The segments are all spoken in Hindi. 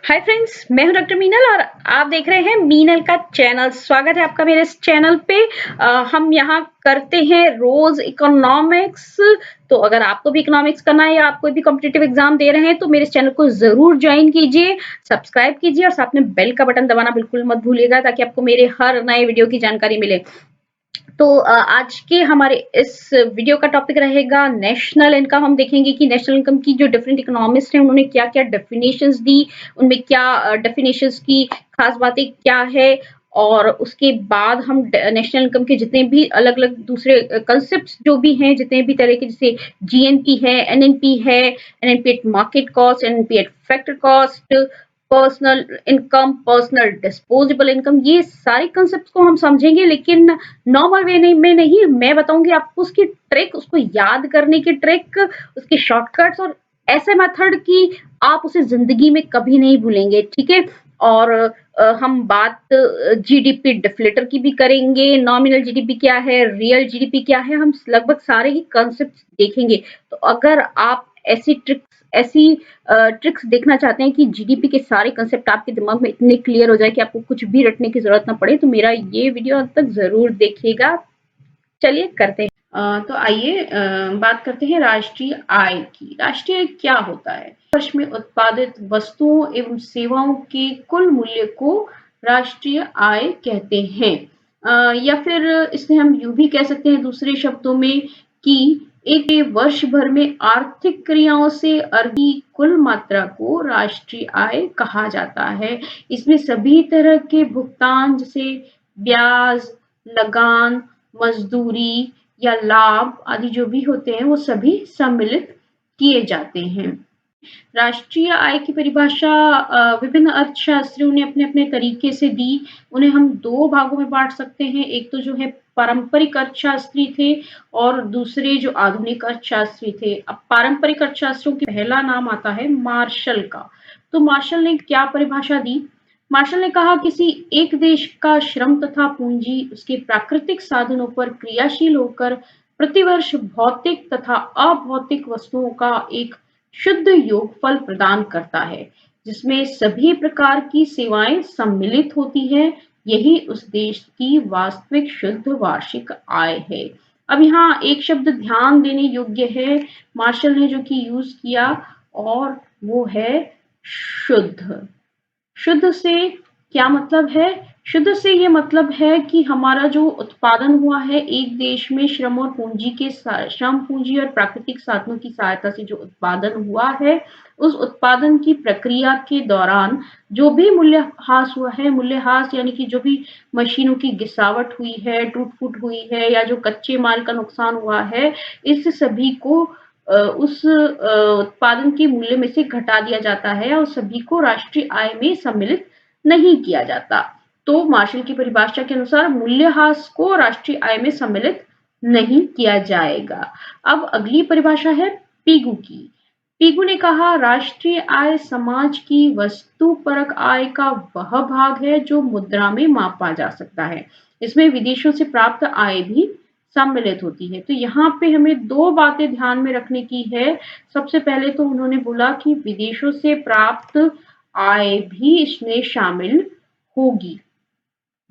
हाय फ्रेंड्स, मैं हूं डॉक्टर मीनल और आप देख रहे हैं मीनल का चैनल। स्वागत है आपका मेरे इस चैनल पे। हम यहाँ करते हैं रोज इकोनॉमिक्स। तो अगर आपको भी इकोनॉमिक्स करना है या आप कोई भी कॉम्पिटिटिव एग्जाम दे रहे हैं तो मेरे इस चैनल को जरूर ज्वाइन कीजिए, सब्सक्राइब कीजिए और साथ में बेल का बटन दबाना बिल्कुल मत भूलिएगा ताकि आपको मेरे हर नए वीडियो की जानकारी मिले। तो आज के हमारे इस वीडियो का टॉपिक रहेगा नेशनल इनकम। हम देखेंगे कि नेशनल इनकम की जो डिफरेंट इकोनॉमिस्ट हैं उन्होंने क्या-क्या डेफिनेशंस दी, उनमें क्या डेफिनेशंस की खास बातें क्या है, और उसके बाद हम नेशनल इनकम के जितने भी अलग-अलग दूसरे कंसेप्ट्स जो भी हैं, जितने भी तरह के, जैसे जीएनपी है, एनएनपी है, NNP eight market cost, NNP eight factor cost, personal income, personal disposable income, ये सारे कंसेप्ट को हम समझेंगे, लेकिन नॉर्मल वे में नहीं। मैं बताऊंगी आपको उसकी ट्रिक, उसको याद करने की ट्रिक, उसके शॉर्टकट्स और ऐसे मेथड की आप उसे जिंदगी में कभी नहीं भूलेंगे, ठीक है। और हम बात जीडीपी डिफ्लेटर की भी करेंगे, नॉमिनल जीडीपी क्या है, रियल जीडीपी क्या है, हम लगभग सारे ही कंसेप्ट देखेंगे। तो अगर आप ऐसी ट्रिक्स देखना चाहते हैं कि जीडीपी के सारे कंसेप्ट आपके दिमाग में इतने क्लियर हो जाए कि आपको कुछ भी रटने की जरूरत ना पड़े, तो मेरा ये वीडियो अंत तक जरूर देखिएगा। चलिए करते हैं। तो आइए बात करते हैं राष्ट्रीय आय की। राष्ट्रीय आय क्या होता है? वर्ष में उत्पादित वस्तुओं एवं सेवाओं के कुल मूल्य को राष्ट्रीय आय कहते हैं। या फिर इसे हम यूं भी कह सकते हैं दूसरे शब्दों में कि एक वर्ष भर में आर्थिक क्रियाओं से अर्जित की कुल मात्रा को राष्ट्रीय आय कहा जाता है। इसमें सभी तरह के भुगतान जैसे ब्याज, लगान, मजदूरी या लाभ आदि जो भी होते हैं वो सभी सम्मिलित किए जाते हैं। राष्ट्रीय आय की परिभाषा विभिन्न अर्थशास्त्रियों ने अपने अपने तरीके से दी। उन्हें हम दो भागों में बांट सकते हैं। एक तो जो है पारंपरिक अर्थशास्त्री थे और दूसरे जो आधुनिक अर्थशास्त्री थे। अब पारंपरिक अर्थशास्त्रियों की पहला नाम आता है मार्शल का। तो मार्शल ने क्या परिभाषा दी? मार्शल ने कहा किसी एक देश का श्रम तथा पूंजी उसके प्राकृतिक साधनों पर क्रियाशील होकर प्रतिवर्ष भौतिक तथा अभौतिक वस्तुओं का एक शुद्ध योगफल प्रदान करता है, जिसमें सभी प्रकार की सेवाएं सम्मिलित होती हैं। यही उस देश की वास्तविक शुद्ध वार्षिक आय है। अब यहाँ एक शब्द ध्यान देने योग्य है, मार्शल ने जो कि यूज किया, और वो है शुद्ध। शुद्ध से क्या मतलब है? शुद्ध से ये मतलब है कि हमारा जो उत्पादन हुआ है एक देश में श्रम और पूंजी के श्रम पूंजी और प्राकृतिक साधनों की सहायता से जो उत्पादन हुआ है, उस उत्पादन की प्रक्रिया के दौरान जो भी मूल्यह्रास हुआ है, मूल्यह्रास यानी कि जो भी मशीनों की गिसावट हुई है, टूट फूट हुई है, या जो कच्चे माल का नुकसान हुआ है, इस सभी को उस उत्पादन के मूल्य में से घटा दिया जाता है और सभी को राष्ट्रीय आय में सम्मिलित नहीं किया जाता। तो मार्शल की परिभाषा के अनुसार मूल्यह्रास को राष्ट्रीय आय में सम्मिलित नहीं किया जाएगा। अब अगली परिभाषा है पीगू की। पीगू ने कहा राष्ट्रीय आय समाज की वस्तुपरक आय का वह भाग है जो मुद्रा में मापा जा सकता है। इसमें विदेशों से प्राप्त आय भी सम्मिलित होती है। तो यहाँ पे हमें दो बातें ध्यान में रखने की है। सबसे पहले तो उन्होंने बोला कि विदेशों से प्राप्त आय भी इसमें शामिल होगी।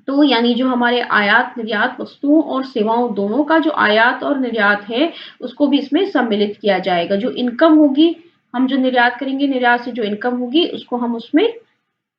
तो यानी जो हमारे आयात निर्यात वस्तुओं और सेवाओं दोनों का जो आयात और निर्यात है उसको भी इसमें सम्मिलित किया जाएगा। जो इनकम होगी, हम जो निर्यात करेंगे, निर्यात से जो इनकम होगी उसको हम उसमें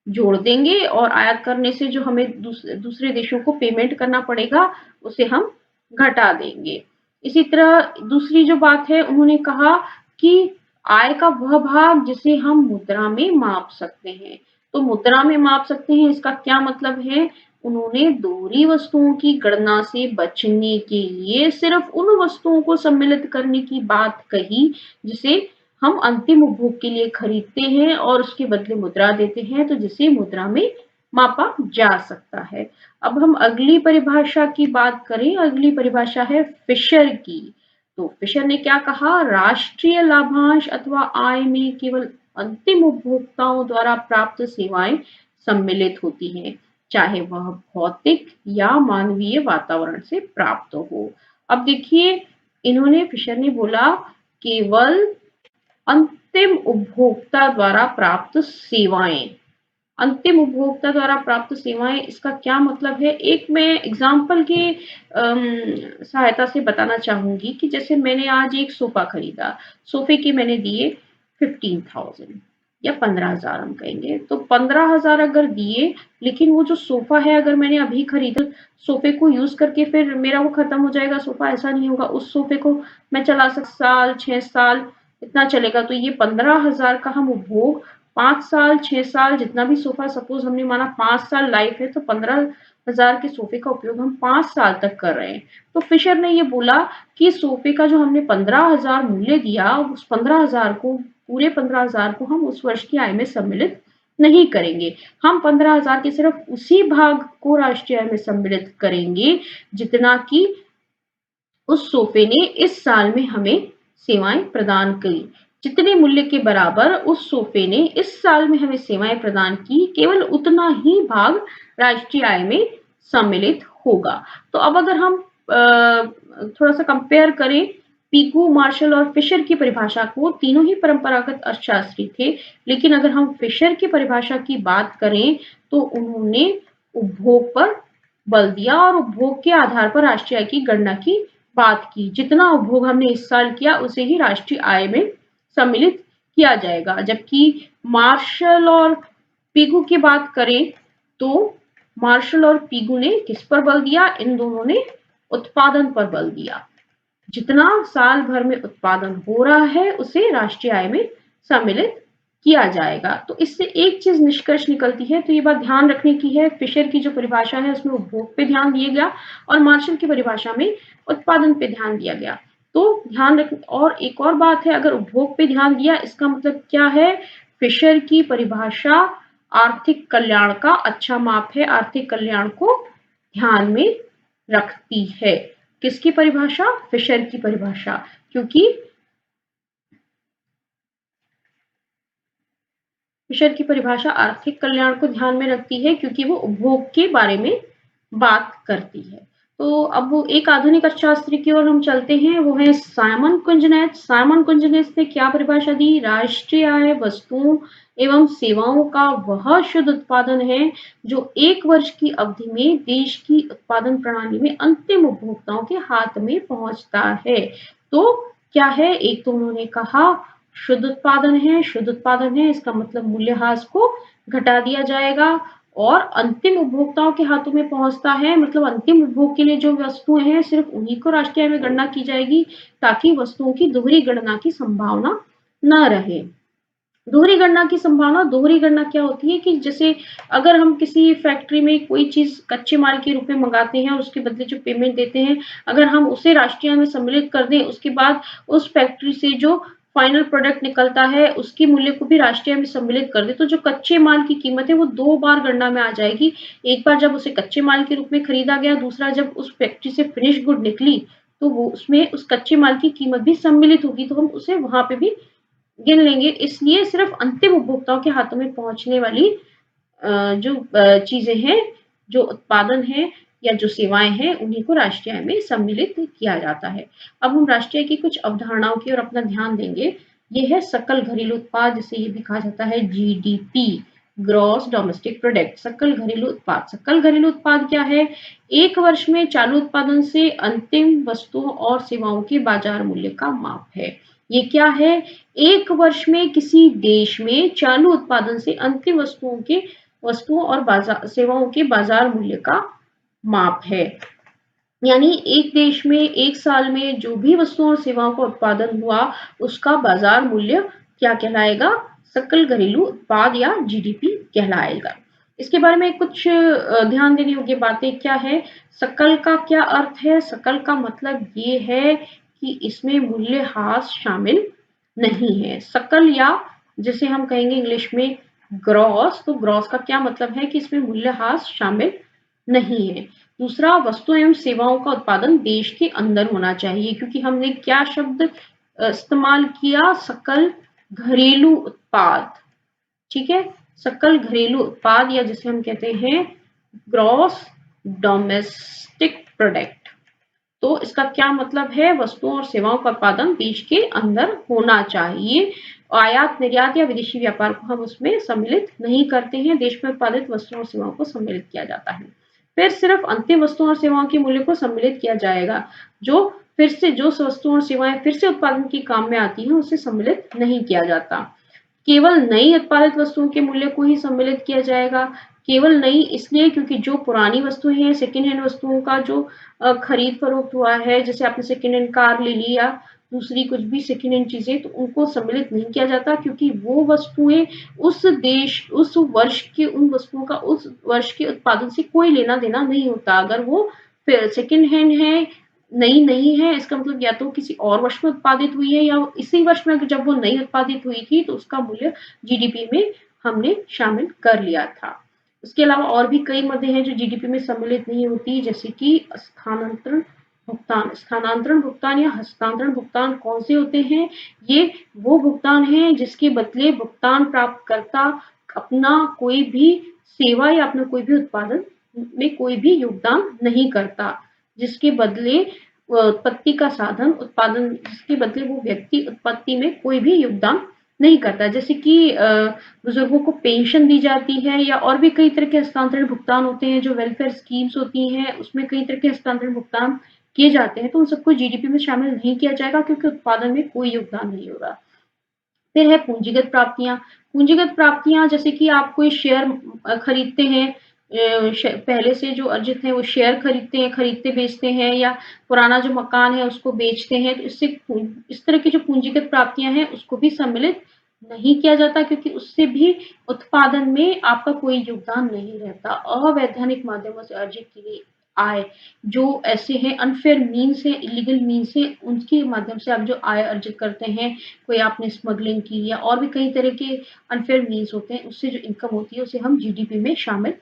जोड़ देंगे, और आयात करने से जो हमें दूसरे देशों को पेमेंट करना पड़ेगा उसे हम घटा देंगे। इसी तरह दूसरी जो बात है, उन्होंने कहा कि आय का वह भाग जिसे हम मुद्रा में माप सकते हैं। तो मुद्रा में माप सकते हैं, इसका क्या मतलब है? उन्होंने दोहरी वस्तुओं की गणना से बचने के लिए सिर्फ उन वस्तुओं को सम्मिलित करने की बात कही जिसे हम अंतिम उपभोग के लिए खरीदते हैं और उसके बदले मुद्रा देते हैं, तो जिसे मुद्रा में मापा जा सकता है। अब हम अगली परिभाषा की बात करें। अगली परिभाषा है फिशर की। तो फिशर ने क्या कहा? राष्ट्रीय लाभांश अथवा आय में केवल अंतिम उपभोक्ताओं द्वारा प्राप्त सेवाएं सम्मिलित होती हैं, चाहे वह भौतिक या मानवीय वातावरण से प्राप्त हो। अब देखिए, इन्होंने फिशर ने बोला केवल अंतिम उपभोक्ता द्वारा प्राप्त सेवाएं, अंतिम उपभोक्ता द्वारा प्राप्त सेवाएं, इसका क्या मतलब है? एक मैं एग्जाम्पल के सहायता से बताना चाहूंगी कि जैसे मैंने आज एक सोफा खरीदा, सोफे के मैंने दिए 15,000 या 15,000 हम कहेंगे, तो 15,000 अगर दिए, लेकिन वो जो सोफा है अगर मैंने अभी खरीदा, सोफे को यूज करके फिर मेरा वो खत्म हो जाएगा सोफा, ऐसा नहीं होगा। उस सोफे को मैं चला सकता साल 6 साल इतना चलेगा। तो ये 15,000 का हम उपभोग 5 साल 6 साल जितना भी सोफा, सपोज हमने माना 5 साल लाइफ है, तो 15,000 के सोफे का उपयोग हम 5 साल तक कर रहे हैं। तो फिशर ने ये बोला कि सोफे का जो हमने 15,000 मूल्य दिया, उस 15,000 को, पूरे 15,000 को हम उस वर्ष की आय में सम्मिलित नहीं करेंगे। हम 15,000 के सिर्फ उसी भाग को राष्ट्रीय आय में सम्मिलित करेंगे जितना कि उस सोफे ने इस साल में हमें सेवाएं प्रदान की। जितने मूल्य के बराबर उस सोफे ने इस साल में हमें सेवाएं प्रदान की, केवल उतना ही भाग राष्ट्रीय आय में सम्मिलित होगा। तो अब अगर हम थोड़ा सा कंपेयर करें पीकू, मार्शल और फिशर की परिभाषा को, तीनों ही परंपरागत अर्थशास्त्री थे, लेकिन अगर हम फिशर की परिभाषा की बात करें तो उन्होंने उपभोग पर बल दिया और उपभोग के आधार पर राष्ट्रीय आय की गणना की बात की। जितना उपभोग हमने इस साल किया उसे ही राष्ट्रीय आय में सम्मिलित किया जाएगा। जबकि मार्शल और पीगू की बात करें तो मार्शल और पीगू ने किस पर बल दिया? इन दोनों ने उत्पादन पर बल दिया। जितना साल भर में उत्पादन हो रहा है उसे राष्ट्रीय आय में सम्मिलित किया जाएगा। तो इससे एक चीज निष्कर्ष निकलती है, तो ये बात ध्यान रखने की है, फिशर की जो परिभाषा है उसमें उपभोग पे ध्यान दिया गया और मार्शल की परिभाषा में उत्पादन पे ध्यान दिया गया। तो ध्यान रख, और एक और बात है, अगर उपभोग पे ध्यान दिया इसका मतलब क्या है? फिशर की परिभाषा आर्थिक कल्याण का अच्छा माप है, आर्थिक कल्याण को ध्यान में रखती है। किसकी परिभाषा? फिशर की परिभाषा। क्योंकि फिशर की परिभाषा आर्थिक कल्याण को ध्यान में रखती है क्योंकि वो उपभोग के बारे में बात करती है। तो अब वो एक आधुनिक अर्थशास्त्री की ओर हम चलते हैं, वो है साइमन कुंजनेथ। साइमन कुंजनेथ ने क्या परिभाषा दी? राष्ट्रीय आय वस्तुओं एवं सेवाओं का वह शुद्ध उत्पादन है जो एक वर्ष की अवधि में देश की उत्पादन प्रणाली में अंतिम उपभोक्ताओं के हाथ में पहुंचता है। तो क्या है? एक तो उन्होंने कहा शुद्ध उत्पादन है, शुद्ध उत्पादन है इसका मतलब मूल्यह्रास को घटा दिया जाएगा और अंतिम उपभोक्ताओं के हाथों में पहुंचता है, मतलब अंतिम उपभोग के लिए जो वस्तुएं हैं सिर्फ उन्हीं को राष्ट्रीय आय में गणना की जाएगी ताकि वस्तुओं की दोहरी गणना की संभावना न रहे। दोहरी गणना क्या होती है कि जैसे अगर हम किसी फैक्ट्री में कोई चीज कच्चे माल के रूप में मंगाते हैं और उसके बदले जो पेमेंट देते हैं, अगर हम उसे राष्ट्रीय आय में सम्मिलित कर दें, उसके बाद उस फैक्ट्री से जो फाइनल प्रोडक्ट निकलता है उसकी मूल्य को भी राष्ट्रीय आय में सम्मिलित कर दे, तो जो कच्चे माल की कीमत है वो 2 बार गणना में आ जाएगी। एक बार जब उसे कच्चे माल के रूप में खरीदा गया, दूसरा जब उस फैक्ट्री से फिनिश गुड निकली तो वो उसमें उस कच्चे माल की कीमत भी सम्मिलित होगी, तो हम उसे वहां पे भी गिन लेंगे। इसलिए सिर्फ अंतिम उपभोक्ताओं के हाथों में पहुंचने वाली जो चीजें हैं, जो उत्पादन है या जो सेवाएं हैं, उन्हीं को राष्ट्रीय आय में सम्मिलित किया जाता है। अब हम राष्ट्रीय की कुछ अवधारणाओं की ओर अपना ध्यान देंगे। ये है सकल घरेलू उत्पाद, जिसे ये भी कहा जाता है जीडीपी, ग्रॉस डोमेस्टिक प्रोडक्ट। सकल घरेलू उत्पाद, सकल घरेलू उत्पाद क्या है? एक वर्ष में चालू उत्पादन से अंतिम वस्तुओं और सेवाओं के बाजार मूल्य का माप है। ये क्या है? एक वर्ष में किसी देश में चालू उत्पादन से अंतिम वस्तुओं और बाजार सेवाओं के बाजार मूल्य का माप है। यानी एक देश में एक साल में जो भी वस्तुओं और सेवाओं का उत्पादन हुआ उसका बाजार मूल्य क्या कहलाएगा? सकल घरेलू उत्पाद या जीडीपी कहलाएगा। इसके बारे में कुछ ध्यान देने योग्य बातें क्या है? सकल का क्या अर्थ है? सकल का मतलब ये है कि इसमें मूल्यह्रास शामिल नहीं है। सकल, या जिसे हम कहेंगे इंग्लिश में ग्रॉस, तो ग्रॉस का क्या मतलब है कि इसमें मूल्यह्रास शामिल नहीं है। दूसरा, वस्तु एवं सेवाओं का उत्पादन देश के अंदर होना चाहिए, क्योंकि हमने क्या शब्द इस्तेमाल किया? सकल घरेलू उत्पाद। ठीक है, सकल घरेलू उत्पाद या जिसे हम कहते हैं ग्रॉस डोमेस्टिक प्रोडक्ट। तो इसका क्या मतलब है, वस्तुओं और सेवाओं का उत्पादन देश के अंदर होना चाहिए। आयात निर्यात या विदेशी व्यापार को हम उसमें सम्मिलित नहीं करते हैं, देश में उत्पादित वस्तुओं और सेवाओं को सम्मिलित किया जाता है। फिर सिर्फ अंतिम वस्तुओं और सेवाओं के मूल्य को सम्मिलित किया जाएगा, जो वस्तुओं और सेवाएं फिर से उत्पादन के काम में आती हैं उसे सम्मिलित नहीं किया जाता। केवल नई उत्पादित वस्तुओं के मूल्य को ही सम्मिलित किया जाएगा। केवल नई इसलिए क्योंकि जो पुरानी वस्तुएं हैं, सेकेंड हैंड वस्तुओं का जो खरीद फरोख्त हुआ है, जैसे आपने सेकेंड हैंड कार ले ली या दूसरी कुछ भी सेकेंड हैंड चीजें, तो उनको सम्मिलित नहीं किया जाता, क्योंकि वो वस्तुएं उस देश उस वर्ष के उन वस्तुओं का उस वर्ष के उत्पादन से कोई लेना देना नहीं होता। अगर वो सेकेंड हैंड है, नई नहीं है, इसका मतलब या तो किसी और वर्ष में उत्पादित हुई है या इसी वर्ष में जब वो नई उत्पादित हुई थी तो उसका मूल्य जीडीपी में हमने शामिल कर लिया था। उसके अलावा और भी कई मदें हैं जो जीडीपी में सम्मिलित नहीं होती, जैसे कि स्थानांतरण भुगतान या हस्तांतरण भुगतान कौन से होते हैं? ये वो भुगतान है जिसके बदले भुगतान प्राप्तकर्ता अपना कोई भी सेवा या अपना कोई भी उत्पादन में कोई भी योगदान नहीं करता, जिसके बदले उत्पत्ति का साधन उत्पादन जिसके बदले वो व्यक्ति उत्पत्ति में कोई भी योगदान नहीं करता, जैसे कि बुजुर्गों को पेंशन दी जाती है या और भी कई तरह के हस्तांतरण भुगतान होते हैं, जो वेलफेयर स्कीम्स होती हैं उसमें कई तरह के हस्तांतरण भुगतान किए जाते हैं, तो उन सबको जीडीपी में शामिल नहीं किया जाएगा क्योंकि उत्पादन में कोई योगदान नहीं होगा। फिर है पूंजीगत प्राप्तियां। पूंजीगत प्राप्तियां जैसे कि आप कोई शेयर खरीदते हैं, पहले से जो अर्जित है वो शेयर खरीदते बेचते हैं, या पुराना जो मकान है उसको बेचते हैं, तो इससे इस तरह की जो पूंजीगत प्राप्तियां हैं उसको भी सम्मिलित नहीं किया जाता, क्योंकि उससे भी उत्पादन में आपका कोई योगदान नहीं रहता। अवैधानिक माध्यमों से अर्जित की गई आय, जो ऐसे हैं अनफेयर मीन्स है, इलीगल मीन्स है, उनके माध्यम से आप जो आय अर्जित करते हैं, कोई आपने स्मगलिंग की या और भी कई तरह के अनफेयर मीन्स होते हैं, उससे जो इनकम होती है उसे हम जीडीपी में शामिल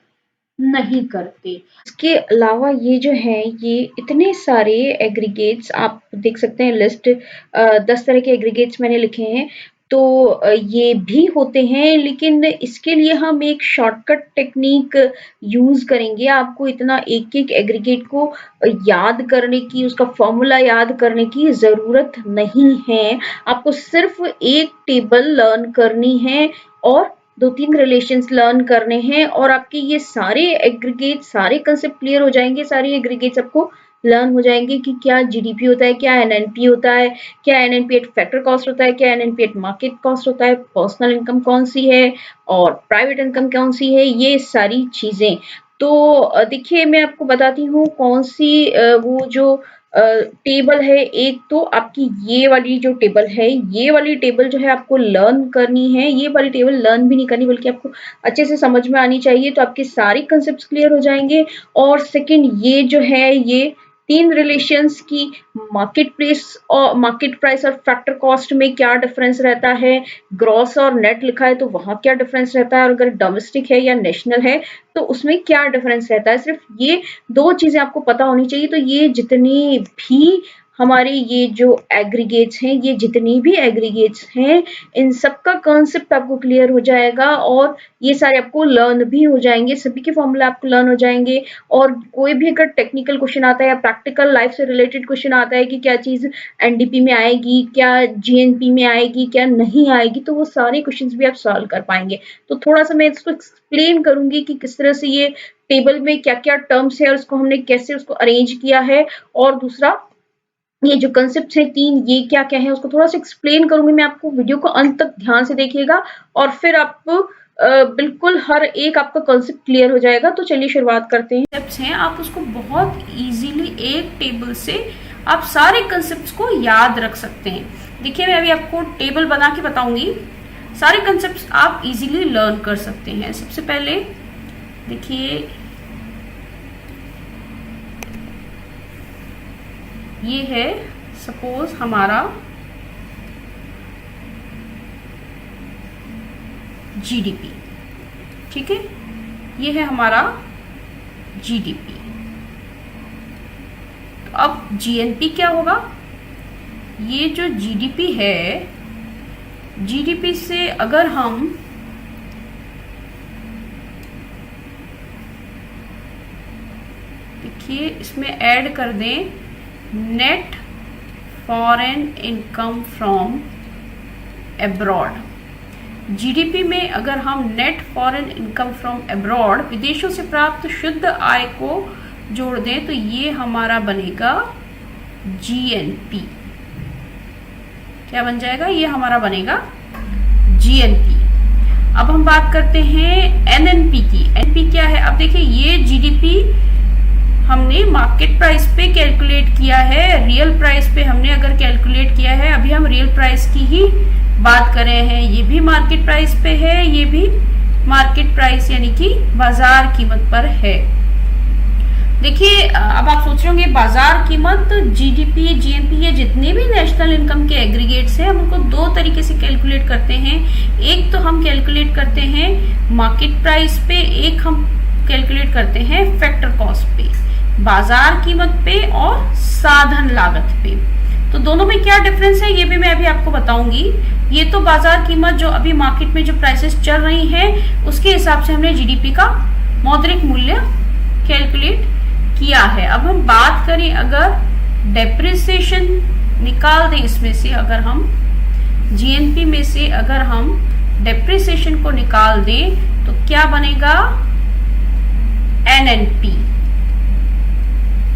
नहीं करते। इसके अलावा ये जो है ये इतने सारे एग्रीगेट्स आप देख सकते हैं, लिस्ट 10 तरह के एग्रीगेट्स मैंने लिखे हैं, तो ये भी होते हैं, लेकिन इसके लिए हम एक शॉर्टकट टेक्निक यूज करेंगे। आपको इतना एक एक एग्रीगेट को याद करने की, उसका फॉर्मूला याद करने की जरूरत नहीं है। आपको सिर्फ एक टेबल लर्न करनी है और 2-3 रिलेशंस लर्न करने हैं और आपके ये सारे एग्रीगेट, सारे कंसेप्ट क्लियर हो जाएंगे। सारे एग्रीगेट्स आपको लर्न हो जाएंगे कि क्या जीडीपी होता है, क्या एनएनपी होता है, क्या एनएनपी एट फैक्टर कॉस्ट होता है, क्या एनएनपी एट मार्केट कॉस्ट होता है, पर्सनल इनकम कौन सी है और प्राइवेट इनकम कौन सी है, ये सारी चीजें। तो देखिए मैं आपको बताती हूँ कौन सी वो जो टेबल है। एक तो आपकी ये वाली जो टेबल है, ये वाली टेबल जो है आपको लर्न करनी है। ये वाली टेबल लर्न भी नहीं करनी बल्कि आपको अच्छे से समझ में आनी चाहिए, तो आपके सारे कंसेप्ट क्लियर हो जाएंगे। और सेकंड ये जो है ये 3 रिलेशंस की मार्केट प्राइस और फैक्टर कॉस्ट में क्या डिफरेंस रहता है, ग्रॉस और नेट लिखा है तो वहां क्या डिफरेंस रहता है, और अगर डोमेस्टिक है या नेशनल है तो उसमें क्या डिफरेंस रहता है। सिर्फ ये 2 चीजें आपको पता होनी चाहिए। तो ये जितनी भी हमारे ये जो एग्रीगेट्स हैं, ये जितनी भी एग्रीगेट्स हैं, इन सबका कॉन्सेप्ट आपको क्लियर हो जाएगा और ये सारे आपको लर्न भी हो जाएंगे, सभी के फॉर्मूला आपको लर्न हो जाएंगे। और कोई भी अगर टेक्निकल क्वेश्चन आता है या प्रैक्टिकल लाइफ से रिलेटेड क्वेश्चन आता है कि क्या चीज एनडीपी में आएगी, क्या जीएनपी में आएगी, क्या नहीं आएगी, तो वो सारे क्वेश्चंस भी आप सॉल्व कर पाएंगे। तो थोड़ा सा मैं इसको एक्सप्लेन करूंगी कि किस तरह से ये टेबल में क्या क्या टर्म्स है और उसको हमने कैसे उसको अरेंज किया है, और दूसरा ये जो कंसेप्ट है 3 ये क्या क्या है उसको थोड़ा सा एक्सप्लेन करूंगी मैं आपको। वीडियो को अंत तक ध्यान से देखिएगा और फिर आप बिल्कुल हर एक आपका कंसेप्ट क्लियर हो जाएगा। तो चलिए शुरुआत करते हैं। कंसेप्ट्स हैं, आप उसको बहुत इजीली एक टेबल से आप सारे कंसेप्ट्स को याद रख सकते हैं। देखिए मैं अभी आपको टेबल बना के बताऊंगी, सारे कंसेप्ट्स आप इजीली लर्न कर सकते हैं। सबसे पहले देखिए ये है सपोज हमारा जीडीपी, ठीक है, ये है हमारा जीडीपी। तो अब जीएनपी क्या होगा, ये जो जीडीपी है, जीडीपी से अगर हम देखिए इसमें ऐड कर दें net foreign income from abroad. GDP में अगर हम net foreign income from abroad, विदेशों से प्राप्त शुद्ध आय को जोड़ दें तो ये हमारा बनेगा जीएनपी। क्या बन जाएगा? ये हमारा बनेगा जीएनपी। अब हम बात करते हैं एनएनपी की। एनपी क्या है? अब देखिए, ये जीडीपी हमने मार्केट प्राइस पे कैलकुलेट किया है, रियल प्राइस पे हमने अगर कैलकुलेट किया है, अभी हम रियल प्राइस की ही बात कर रहे हैं। ये भी मार्केट प्राइस पे है, ये भी मार्केट प्राइस यानी कि बाजार कीमत पर है। देखिए, अब आप सोच रहे होंगे बाजार कीमत, जीडीपी, जीएनपी, ये जितने भी नेशनल इनकम के एग्रीगेट्स हैं, हम उनको दो तरीके से कैलकुलेट करते हैं। एक तो हम कैलकुलेट करते हैं मार्केट प्राइस पे, एक हम कैलकुलेट करते हैं फैक्टर कॉस्ट पे, बाजार कीमत पे और साधन लागत पे। तो दोनों में क्या डिफरेंस है ये भी मैं अभी आपको बताऊंगी। ये तो बाजार कीमत जो अभी मार्केट में जो प्राइसेस चल रही हैं उसके हिसाब से हमने जीडीपी का मौद्रिक मूल्य कैलकुलेट किया है। अब हम बात करें, अगर डेप्रिसिएशन निकाल दें इसमें से, अगर हम जीएनपी में से अगर हम डेप्रिसिएशन को निकाल दें तो क्या बनेगा? एनएनपी।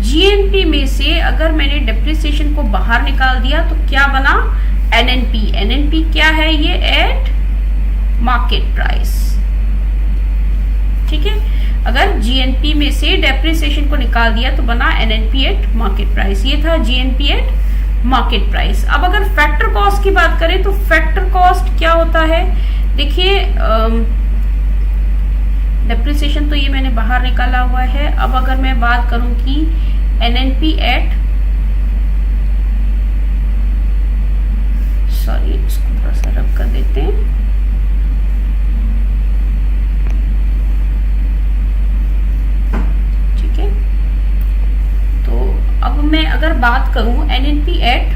जीएनपी में से अगर मैंने डेप्रिसिएशन को बाहर निकाल दिया तो क्या बना? एनएनपी। एनएनपी क्या है? ये एट मार्केट प्राइस। ठीक है, अगर जीएनपी में से डेप्रिसिएशन को निकाल दिया तो बना एनएनपी एट मार्केट प्राइस। ये था जीएनपी एट मार्केट प्राइस। अब अगर फैक्टर कॉस्ट की बात करें तो फैक्टर कॉस्ट क्या होता है? देखिए, डेप्रिसिएशन तो ये मैंने बाहर निकाला हुआ है। अब अगर मैं बात करूं कि एनएनपी एट, सॉरी इसको थोड़ा सा रब कर देते हैं, ठीक है। तो अब मैं अगर बात करूं एनएनपी एट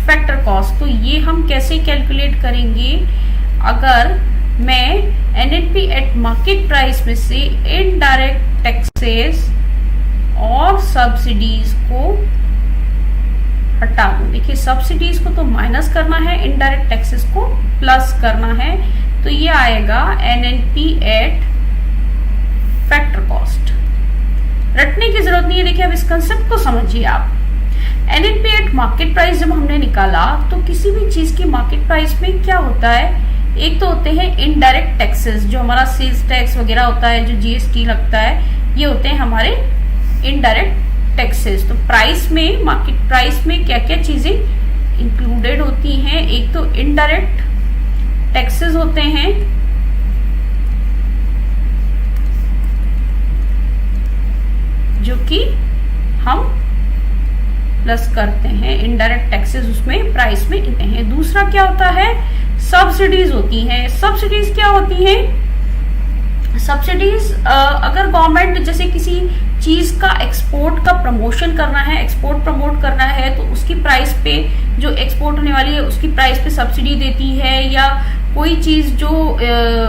फैक्टर कॉस्ट, तो ये हम कैसे कैलकुलेट करेंगे? अगर मैं एनएनपी एट मार्केट प्राइस में से इनडायरेक्ट टैक्सेस और सब्सिडीज को हटा दूं। देखिए, सब्सिडीज को तो माइनस करना है, इनडायरेक्ट टैक्सेस को प्लस करना है, तो ये आएगा एनएनपी एट फैक्टर कॉस्ट। रटने की जरूरत नहीं है। देखिए, अब इस कंसेप्ट को समझिए आप। एनएनपी एट मार्केट प्राइस जब हमने निकाला तो किसी भी चीज की मार्केट प्राइस में क्या होता है? एक तो होते हैं इनडायरेक्ट टैक्सेस, जो हमारा सेल्स टैक्स वगैरह होता है, जो जीएसटी लगता है, ये होते हैं हमारे इनडायरेक्ट टैक्सेस। तो प्राइस में, मार्केट प्राइस में क्या क्या चीजें इंक्लूडेड होती हैं? एक तो इनडायरेक्ट टैक्सेस होते हैं, जो कि हम प्लस करते हैं, इनडायरेक्ट टैक्सेस उसमें प्राइस में इतने हैं। दूसरा क्या होता है? सब्सिडीज होती हैं। सब्सिडीज क्या होती हैं? सब्सिडीज अगर गवर्नमेंट जैसे किसी चीज का एक्सपोर्ट का प्रमोशन करना है, एक्सपोर्ट प्रमोट करना है, तो उसकी प्राइस पे, जो एक्सपोर्ट होने वाली है उसकी प्राइस पे सब्सिडी देती है, या कोई चीज जो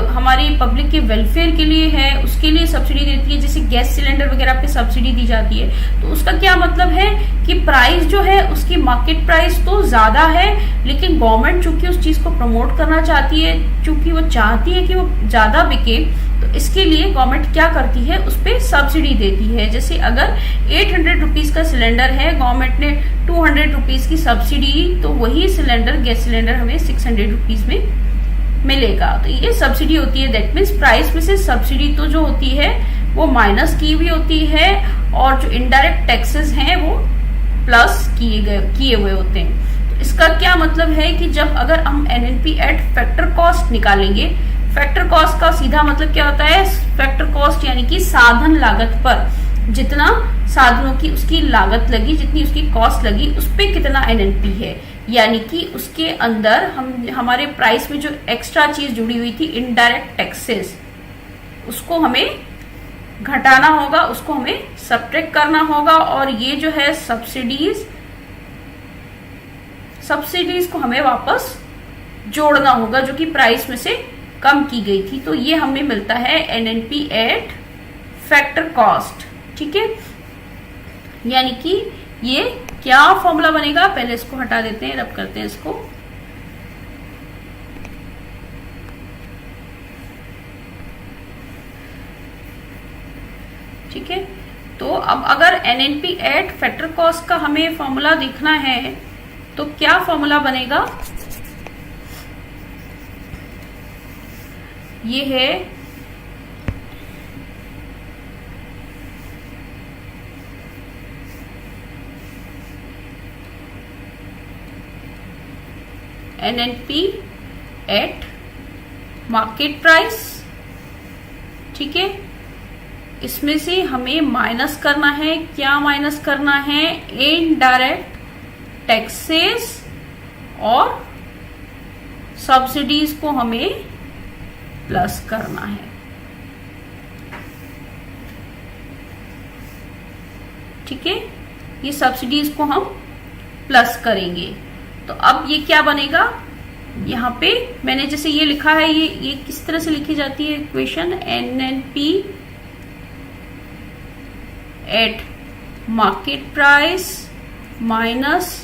हमारे पब्लिक के वेलफेयर के लिए है उसके लिए सब्सिडी देती है, जैसे गैस सिलेंडर वगैरह पे सब्सिडी दी जाती है। तो उसका क्या मतलब है कि प्राइस जो है उसकी मार्केट प्राइस तो ज्यादा है, लेकिन गवर्नमेंट चूंकि उस चीज को प्रमोट करना चाहती है, चूंकि वो चाहती है कि वो ज्यादा बिके, तो इसके लिए गवर्नमेंट क्या करती है? उस पर सब्सिडी देती है। जैसे अगर 800 रुपीज का सिलेंडर है, गवर्नमेंट ने 200 रुपीज की सब्सिडी, तो वही सिलेंडर, गैस सिलेंडर हमें 600 रुपीज में मिलेगा। तो ये सब्सिडी होती है। दैट मीन्स प्राइस में से सब्सिडी तो जो होती है वो माइनस की हुई होती है, और जो इनडायरेक्ट टैक्सेस हैं वो प्लस किए हुए होते हैं। तो इसका क्या मतलब है कि जब अगर हम एनएनपी एट फैक्टर कॉस्ट निकालेंगे, फैक्टर कॉस्ट का सीधा मतलब क्या होता है? फैक्टर कॉस्ट यानी कि साधन लागत पर जितना साधनों की उसकी लागत लगी, जितनी उसकी कॉस्ट लगी, उस पे कितना एनएनपी है, यानी कि उसके अंदर हमारे प्राइस में जो एक्स्ट्रा चीज जुड़ी हुई थी, इनडायरेक्ट टैक्सेस, उसको हमें घटाना होगा, उसको हमें सब्ट्रैक्ट करना होगा, और ये जो है सब्सिडीज को हमें वापस जोड़ना होगा, जो कि प्राइस में से कम की गई थी। तो ये हमें मिलता है एनएनपी एट फैक्टर कॉस्ट। ठीक है, यानी कि ये क्या फॉर्मूला बनेगा, पहले इसको हटा देते हैं, रब करते हैं इसको। ठीक है, तो अब अगर एनएनपी एट फैक्टर कॉस्ट का हमें फॉर्मूला देखना है तो क्या फॉर्मूला बनेगा, ये है एनएनपी एट मार्केट प्राइस। ठीक है, इसमें से हमें माइनस करना है, क्या माइनस करना है, इनडायरेक्ट टैक्सेस और सब्सिडीज को हमें प्लस करना है। ठीक है, ये सब्सिडीज को हम प्लस करेंगे। तो अब ये क्या बनेगा, यहाँ पे मैंने जैसे ये लिखा है, ये किस तरह से लिखी जाती है equation, NNP eight market price minus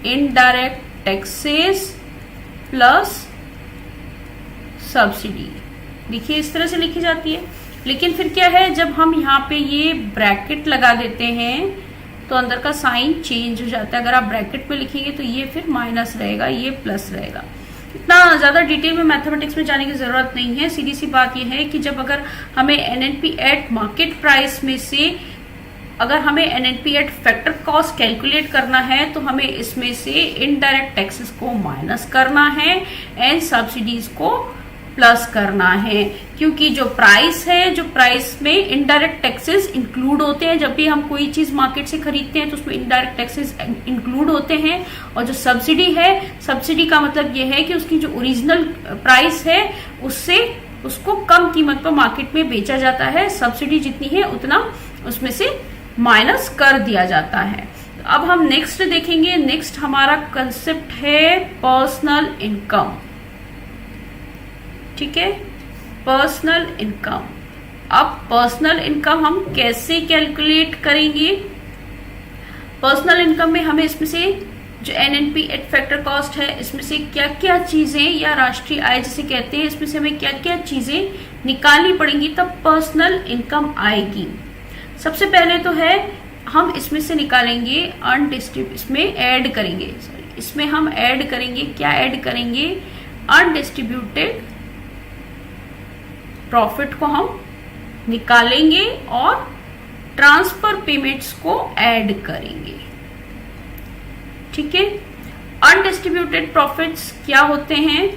indirect taxes plus subsidy. देखिए इस तरह से लिखी जाती है। लेकिन फिर क्या है, जब हम यहाँ पे ये ब्रैकेट लगा देते हैं तो अंदर का साइन चेंज हो जाता है। अगर आप ब्रैकेट में लिखेंगे तो ये फिर माइनस रहेगा, ये प्लस रहेगा। इतना ज्यादा डिटेल में मैथमेटिक्स में जाने की जरूरत नहीं है। सीधी सी बात यह है कि जब अगर हमें एनएनपी एट मार्केट प्राइस में से अगर हमें NNP eight factor cost calculate करना है तो हमें इसमें से इनडायरेक्ट टैक्सेस को माइनस करना है एंड सब्सिडीज को प्लस करना है। क्योंकि जो प्राइस है, जो प्राइस में इनडायरेक्ट टैक्सेस इंक्लूड होते हैं। जब भी हम कोई चीज मार्केट से खरीदते हैं तो उसमें इनडायरेक्ट टैक्सेस इंक्लूड होते हैं। और जो सब्सिडी है, सब्सिडी का मतलब ये है कि उसकी जो ओरिजिनल प्राइस है उससे उसको कम कीमत पर मार्केट में बेचा जाता है। सब्सिडी जितनी है उतना उसमें से माइनस कर दिया जाता है। अब हम नेक्स्ट देखेंगे। नेक्स्ट हमारा कंसेप्ट है पर्सनल इनकम। ठीक है, पर्सनल इनकम। अब पर्सनल इनकम हम कैसे कैलकुलेट करेंगे? पर्सनल इनकम में हमें इसमें से जो एनएनपी एट फैक्टर कॉस्ट है, इसमें से क्या क्या चीजें, या राष्ट्रीय आय जिसे कहते हैं, इसमें से हमें क्या क्या चीजें निकालनी पड़ेंगी तब पर्सनल इनकम आएगी। सबसे पहले तो है हम इसमें से निकालेंगे इसमें ऐड करेंगे, इसमें हम ऐड करेंगे, क्या ऐड करेंगे, अनडिस्ट्रीब्यूटेड प्रॉफिट को हम निकालेंगे और ट्रांसफर पेमेंट्स को ऐड करेंगे। ठीक है, अनडिस्ट्रीब्यूटेड प्रॉफिट्स क्या होते हैं?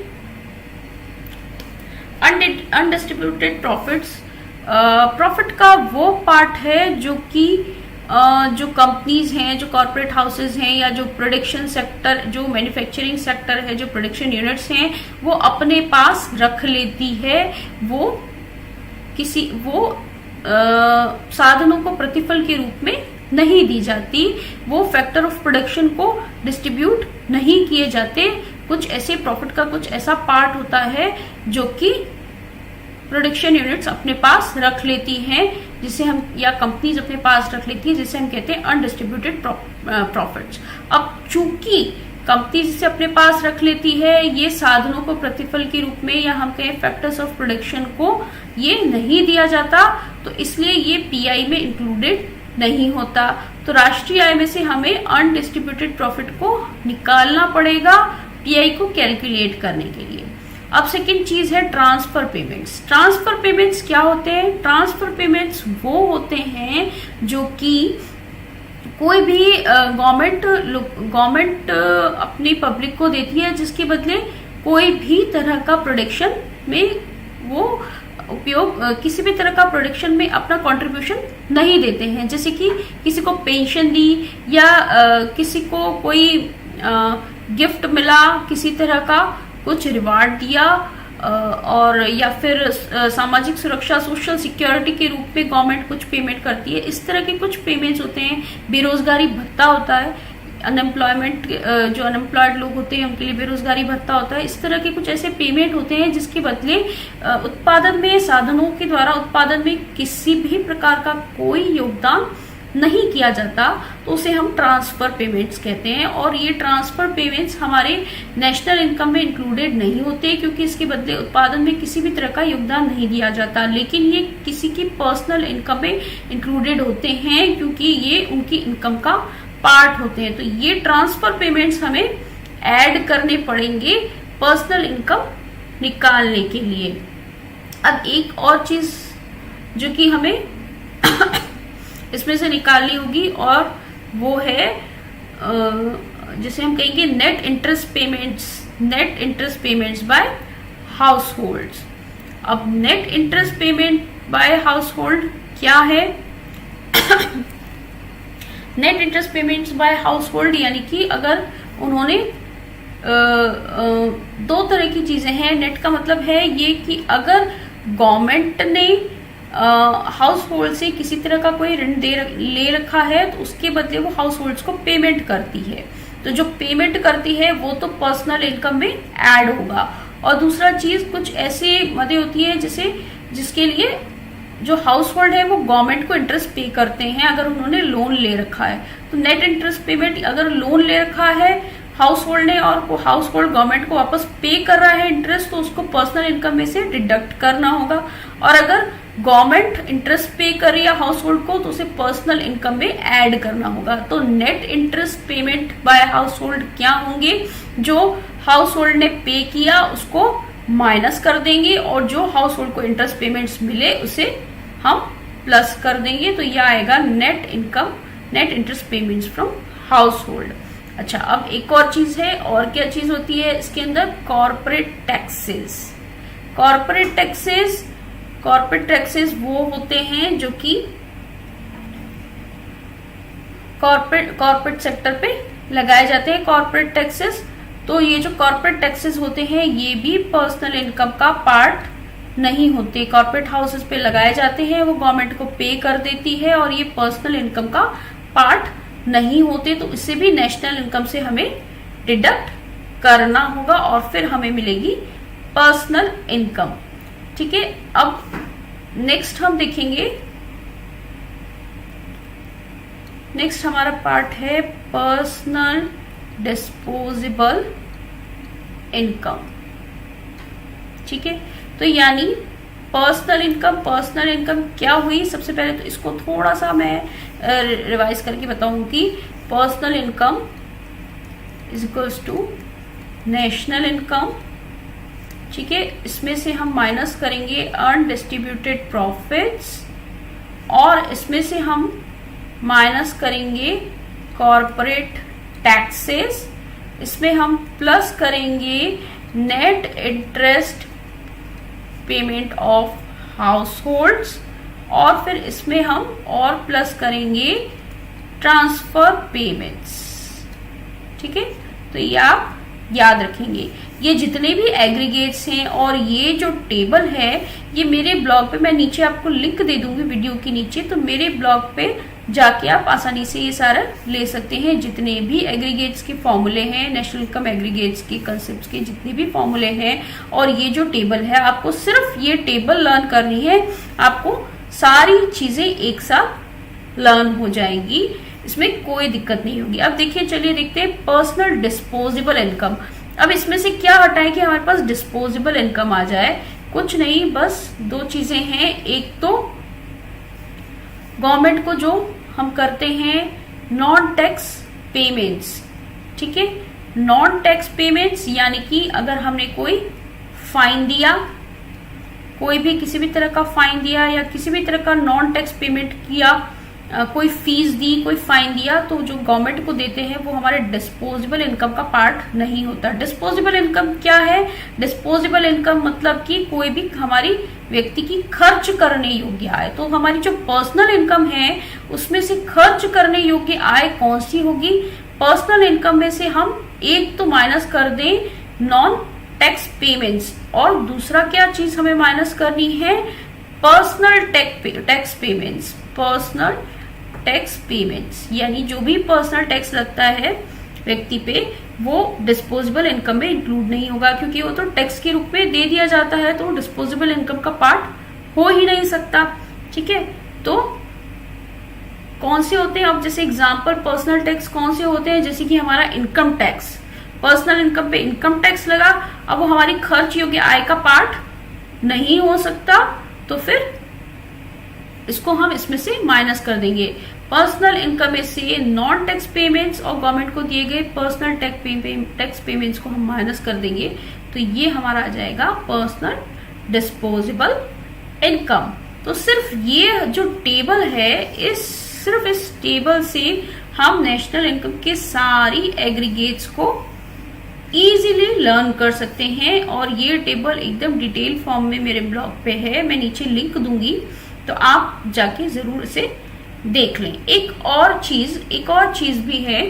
अनडिस्ट्रीब्यूटेड प्रॉफिट्स प्रॉफिट का वो पार्ट है जो कि जो कंपनीज हैं, जो कॉर्पोरेट हाउसेज हैं, या जो प्रोडक्शन सेक्टर, जो मैन्युफैक्चरिंग सेक्टर है, जो प्रोडक्शन यूनिट्स हैं, वो अपने पास रख लेती है। वो साधनों को प्रतिफल के रूप में नहीं दी जाती। वो फैक्टर ऑफ प्रोडक्शन को डिस्ट्रीब्यूट नहीं किए जाते। कुछ ऐसे प्रॉफिट का कुछ ऐसा पार्ट होता है जो कि प्रोडक्शन यूनिट्स अपने पास रख लेती हैं, जिसे हम, या कंपनीज अपने पास रख लेती है, जिसे हम कहते हैं अनडिस्ट्रीब्यूटेड प्रॉफिट्स। अब चूंकि कंपनीज इसे अपने पास रख लेती है, ये साधनों को प्रतिफल के रूप में, या हम कहें फैक्टर्स ऑफ प्रोडक्शन को, ये नहीं दिया जाता, तो इसलिए ये पीआई में इंक्लूडेड नहीं होता। तो राष्ट्रीय आय में से हमें अनडिस्ट्रीब्यूटेड प्रॉफिट को निकालना पड़ेगा पीआई को कैलकुलेट करने के लिए। अब सेकेंड चीज है ट्रांसफर पेमेंट्स। ट्रांसफर पेमेंट्स क्या होते हैं? ट्रांसफर पेमेंट्स वो होते हैं जो कि कोई भी गवर्नमेंट अपनी पब्लिक को देती है, जिसके बदले कोई भी तरह का प्रोडक्शन में वो उपयोग, किसी भी तरह का प्रोडक्शन में अपना कंट्रीब्यूशन नहीं देते हैं। जैसे कि किसी को पेंशन दी, या किसी को कोई गिफ्ट मिला, किसी तरह का कुछ रिवार्ड दिया, और या फिर सामाजिक सुरक्षा, सोशल सिक्योरिटी के रूप में गवर्नमेंट कुछ पेमेंट करती है। इस तरह के कुछ पेमेंट्स होते हैं। बेरोजगारी भत्ता होता है, अनएम्प्लॉयमेंट, जो अनएम्प्लॉयड लोग होते हैं उनके लिए बेरोजगारी भत्ता होता है। इस तरह के कुछ ऐसे पेमेंट होते हैं जिसके बदले उत्पादन में, साधनों के द्वारा उत्पादन में किसी भी प्रकार का कोई योगदान नहीं किया जाता तो उसे हम ट्रांसफर पेमेंट्स कहते हैं। और ये ट्रांसफर पेमेंट्स हमारे नेशनल इनकम में इंक्लूडेड नहीं होते, क्योंकि इसके बदले उत्पादन में किसी भी तरह का योगदान नहीं दिया जाता, लेकिन ये किसी की पर्सनल इनकम में इंक्लूडेड होते हैं, क्योंकि ये उनकी इनकम का पार्ट होते हैं। तो ये ट्रांसफर पेमेंट्स हमें ऐड करने पड़ेंगे पर्सनल इनकम निकालने के लिए। अब एक और चीज जो कि हमें इसमें से निकालनी होगी, और वो है जिसे हम कहेंगे net interest payments by households. अब net interest payment by household क्या है? Net interest payments by household यानी कि अगर उन्होंने दो तरह की चीजें हैं। नेट का मतलब है ये कि अगर गवर्नमेंट ने हाउस होल्ड से किसी तरह का कोई ऋण ले रखा है तो उसके बदले वो हाउस होल्ड्स को पेमेंट करती है, तो जो पेमेंट करती है वो तो पर्सनल इनकम में ऐड होगा। और दूसरा चीज, कुछ ऐसे मदे होती है जिसके लिए जो हाउस होल्ड है वो गवर्नमेंट को इंटरेस्ट पे करते हैं अगर उन्होंने लोन ले रखा है। तो नेट इंटरेस्ट पेमेंट, अगर लोन ले रखा है हाउस होल्ड ने और हाउस होल्ड गवर्नमेंट को वापस पे कर रहा है इंटरेस्ट, तो उसको पर्सनल इनकम में से डिडक्ट करना होगा। और अगर गवर्नमेंट इंटरेस्ट पे कर रही है हाउस होल्ड को तो उसे पर्सनल इनकम में ऐड करना होगा। तो net interest payment by household क्या होंगे? जो हाउस होल्ड ने पे किया उसको माइनस कर देंगे, और जो हाउस होल्ड को इंटरेस्ट पेमेंट्स मिले उसे हम प्लस कर देंगे। तो यह आएगा net interest payments from house hold. अच्छा, अब एक और चीज है, और क्या चीज होती है इसके अंदर? कॉर्पोरेट टैक्सेस वो होते हैं जो कि कॉर्पोरेट सेक्टर पे लगाए जाते हैं। कॉर्पोरेट टैक्सेस, तो ये जो कॉर्पोरेट टैक्सेस होते हैं ये भी पर्सनल इनकम का पार्ट नहीं होते। कॉर्पोरेट हाउसेस पे लगाए जाते हैं, वो गवर्नमेंट को पे कर देती है, और ये पर्सनल इनकम का पार्ट नहीं होते, तो इससे भी नेशनल इनकम से हमें डिडक्ट करना होगा और फिर हमें मिलेगी पर्सनल इनकम। ठीक है, अब नेक्स्ट हम देखेंगे, नेक्स्ट हमारा पार्ट है पर्सनल डिस्पोजेबल इनकम। ठीक है, तो यानी पर्सनल इनकम क्या हुई? सबसे पहले तो इसको थोड़ा सा मैं रिवाइज करके बताऊंगी। Personal income is equals to national income. ठीक है, इसमें से हम माइनस करेंगे अनडिस्ट्रीब्यूटेड प्रॉफिट्स, और इसमें से हम माइनस करेंगे कॉर्पोरेट टैक्सेस, इसमें हम प्लस करेंगे net interest payment of house holds, और फिर इसमें हम और प्लस करेंगे ट्रांसफर पेमेंट्स। ठीक है, तो ये आप याद रखेंगे। ये जितने भी एग्रीगेट्स हैं और ये जो टेबल है ये मेरे ब्लॉग पे, मैं नीचे आपको लिंक दे दूंगी वीडियो के नीचे, तो मेरे ब्लॉग पे जाके आप आसानी से ये सारा ले सकते हैं। जितने भी एग्रीगेट्स के फॉर्मूले हैं, नेशनल इनकम एग्रीगेट्स के कंसेप्ट के जितने भी फॉर्मूले हैं, और ये जो टेबल है, आपको सिर्फ ये टेबल लर्न करनी है, आपको सारी चीजें एक साथ लर्न हो जाएंगी, इसमें कोई दिक्कत नहीं होगी। अब देखिए, चलिए देखते हैं पर्सनल डिस्पोजेबल इनकम। अब इसमें से क्या हटाएं कि हमारे पास डिस्पोजेबल इनकम आ जाए? कुछ नहीं, बस दो चीजें हैं। एक तो गवर्नमेंट को जो हम करते हैं नॉन टैक्स पेमेंट्स। ठीक है, नॉन टैक्स पेमेंट्स यानी कि अगर हमने कोई फाइन दिया, कोई भी किसी भी तरह का फाइन दिया या किसी भी तरह का नॉन टैक्स पेमेंट किया, कोई फीस दी, कोई फाइन दिया, तो जो गवर्नमेंट को देते हैं वो हमारे डिस्पोजेबल इनकम का पार्ट नहीं होता। डिस्पोजेबल इनकम क्या है? डिस्पोजेबल इनकम मतलब कि कोई भी हमारी व्यक्ति की खर्च करने योग्य आय। तो हमारी जो पर्सनल इनकम है उसमें से खर्च करने योग्य आय कौन सी होगी? पर्सनल इनकम में से हम एक तो माइनस कर दें नॉन टैक्स पेमेंट्स, और दूसरा क्या चीज हमें माइनस करनी है? Personal tax payments. Personal tax payments यानी जो भी पर्सनल टैक्स लगता है व्यक्ति पे, वो डिस्पोजेबल इनकम में इंक्लूड नहीं होगा, क्योंकि वो तो टैक्स के रूप में दे दिया जाता है, तो डिस्पोजेबल इनकम का पार्ट हो ही नहीं सकता। ठीक है, तो कौन से होते हैं, अब जैसे एग्जांपल पर्सनल टैक्स कौन से होते हैं, जैसे कि हमारा इनकम टैक्स, पर्सनल इनकम पे इनकम टैक्स लगा, अब वो हमारी खर्च योग्य आय का पार्ट नहीं हो सकता, तो फिर इसको हम इसमें से माइनस कर देंगे। पर्सनल इनकम में से नॉन टैक्स पेमेंट्स और गवर्नमेंट को दिए गए पर्सनल टैक्स पेमेंट्स को हम माइनस कर देंगे, तो ये हमारा आ जाएगा पर्सनल डिस्पोजेबल इनकम। तो सिर्फ ये जो टेबल है, सिर्फ इस टेबल से हम नेशनल इनकम के सारी एग्रीगेट्स को इजीली लर्न कर सकते हैं। और ये टेबल एकदम डिटेल फॉर्म में मेरे ब्लॉग पे है, मैं नीचे लिंक दूंगी, तो आप जाके जरूर इसे देख लें। एक और चीज भी है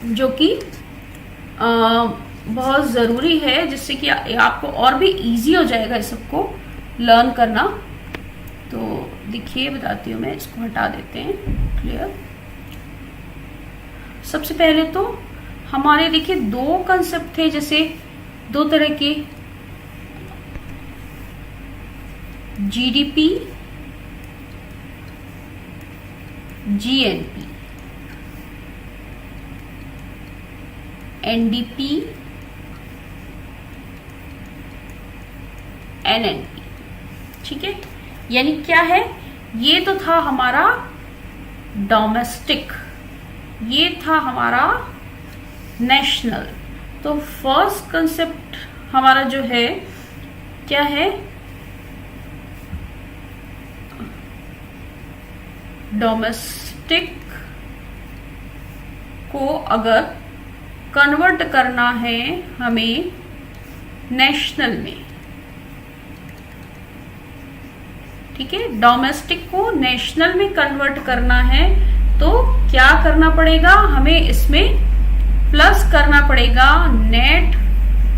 जो कि बहुत जरूरी है, जिससे कि आपको और भी इजी हो जाएगा इस सबको लर्न करना। तो देखिए बताती हूँ मैं, इसको हटा देते हैं, क्लियर। सबसे पहले तो हमारे देखिए दो कंसेप्ट थे, जैसे दो तरह के, जीडीपी, जीएनपी, एनडीपी, एनएनपी। ठीक है, यानी क्या है, ये तो था हमारा डोमेस्टिक, ये था हमारा नेशनल। तो फर्स्ट कंसेप्ट हमारा जो है क्या है, डोमेस्टिक को अगर कन्वर्ट करना है हमें नेशनल में, ठीक है, डोमेस्टिक को नेशनल में कन्वर्ट करना है, तो क्या करना पड़ेगा हमें, इसमें प्लस करना पड़ेगा net